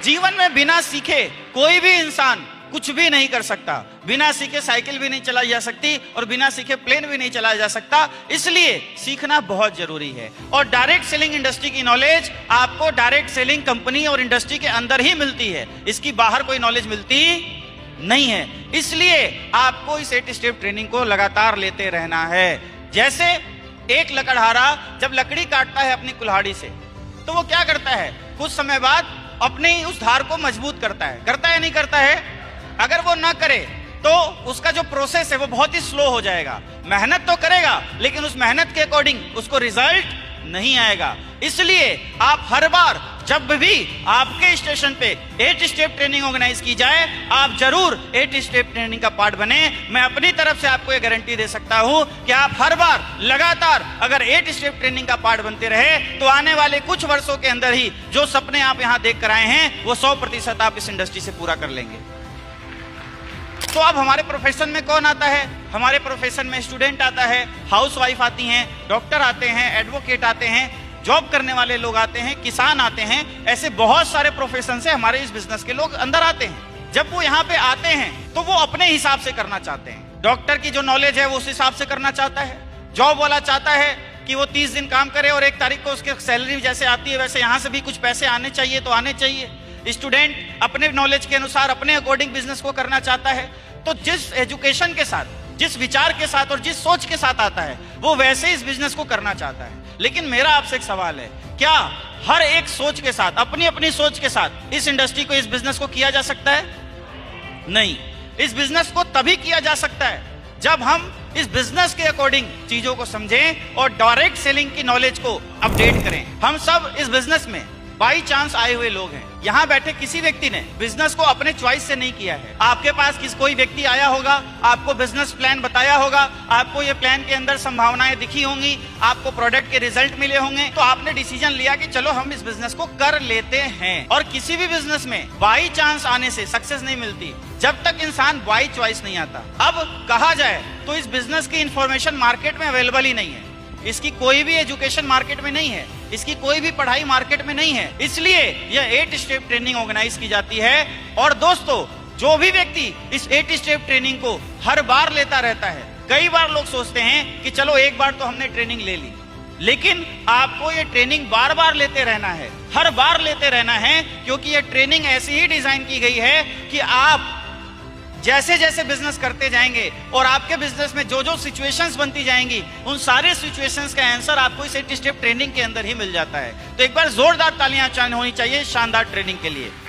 जीवन में बिना सीखे कोई भी इंसान कुछ भी नहीं कर सकता। बिना सीखे साइकिल भी नहीं चलाई जा सकती और बिना सीखे प्लेन भी नहीं चलाया जा सकता। इसलिए सीखना बहुत जरूरी है। और डायरेक्ट सेलिंग इंडस्ट्री की नॉलेज आपको डायरेक्ट सेलिंग कंपनी और इंडस्ट्री के अंदर ही मिलती है, इसकी बाहर कोई नॉलेज मिलती नहीं है। इसलिए आपको इस 8 स्टेप ट्रेनिंग को लगातार लेते रहना है। जैसे एक लकड़हारा जब लकड़ी काटता है अपनी कुल्हाड़ी से, तो वो क्या करता है, कुछ समय बाद अपनी उस धार को मजबूत करता है या नहीं करता है? अगर वो ना करे तो उसका जो प्रोसेस है वो बहुत ही स्लो हो जाएगा। मेहनत तो करेगा लेकिन उस मेहनत के अकॉर्डिंग उसको रिजल्ट नहीं आएगा। इसलिए आप हर बार जब भी आपके स्टेशन पे 8 स्टेप ट्रेनिंग ऑर्गेनाइज की जाए, आप जरूर 8 स्टेप ट्रेनिंग का पार्ट बने। मैं अपनी तरफ से आपको ये गारंटी दे सकता हूं कि आप हर बार लगातार अगर 8 स्टेप ट्रेनिंग का पार्ट बनते रहे तो आने वाले कुछ वर्षों के अंदर ही जो सपने आप यहां देख कर आए हैं वो 100% आप इस इंडस्ट्री से पूरा कर लेंगे। तो अब हमारे प्रोफेशन में कौन आता है? हमारे प्रोफेशन में स्टूडेंट आता है, हाउसवाइफ आती हैं, डॉक्टर आते हैं, एडवोकेट आते हैं, जॉब करने वाले लोग आते हैं, किसान आते हैं। ऐसे बहुत सारे प्रोफेशन से हमारे इस बिजनेस के लोग अंदर आते हैं। जब वो यहाँ पे आते हैं तो वो अपने हिसाब से करना चाहते हैं। डॉक्टर की जो नॉलेज है वो उस हिसाब से करना चाहता है। जॉब वाला चाहता है कि वो 30 दिन काम करे और 1 तारीख को उसकी सैलरी जैसे आती है वैसे यहाँ से भी कुछ पैसे आने चाहिए तो आने चाहिए। स्टूडेंट अपने नॉलेज के अनुसार अपने अकॉर्डिंग बिजनेस को करना चाहता है। तो जिस एजुकेशन के साथ, जिस विचार के साथ और जिस सोच के साथ आता है वो वैसे इस बिजनेस को करना चाहता है। लेकिन मेरा आपसे एक सवाल है, क्या हर एक सोच के साथ, अपनी अपनी सोच के साथ इस इंडस्ट्री को, इस बिजनेस को किया जा सकता है? नहीं। इस बिजनेस को तभी किया जा सकता है जब हम इस बिजनेस के अकॉर्डिंग चीजों को समझें और डायरेक्ट सेलिंग की नॉलेज को अपडेट करें। हम सब इस बिजनेस में बाई चांस आए हुए लोग हैं। यहाँ बैठे किसी व्यक्ति ने बिजनेस को अपने चॉइस से नहीं किया है। आपके पास कोई व्यक्ति आया होगा, आपको बिजनेस प्लान बताया होगा, आपको ये प्लान के अंदर संभावनाएं दिखी होंगी, आपको प्रोडक्ट के रिजल्ट मिले होंगे, तो आपने डिसीजन लिया कि चलो हम इस बिजनेस को कर लेते हैं। और किसी भी बिजनेस में बाई चांस आने से सक्सेस नहीं मिलती जब तक इंसान बाई चॉइस नहीं आता। अब कहा जाए तो इस बिजनेस की इंफॉर्मेशन मार्केट में अवेलेबल ही नहीं है, इसकी कोई भी एजुकेशन मार्केट में नहीं है, इसकी कोई भी पढ़ाई मार्केट में नहीं है। इसलिए यह 8 स्टेप ट्रेनिंग ऑर्गेनाइज की जाती है। और दोस्तों, जो भी व्यक्ति इस 8 स्टेप ट्रेनिंग को हर बार लेता रहता है, कई बार लोग सोचते हैं कि चलो एक बार तो हमने ट्रेनिंग ले ली, लेकिन आपको ये ट्रेनिंग बार बार लेते रहना है, हर बार लेते रहना है, क्योंकि ये ट्रेनिंग ऐसी ही डिजाइन की गई है कि आप जैसे जैसे बिजनेस करते जाएंगे और आपके बिजनेस में जो जो सिचुएशंस बनती जाएंगी, उन सारे सिचुएशंस का आंसर आपको इस 8 स्टेप ट्रेनिंग के अंदर ही मिल जाता है। तो एक बार जोरदार तालियां होनी चाहिए शानदार ट्रेनिंग के लिए।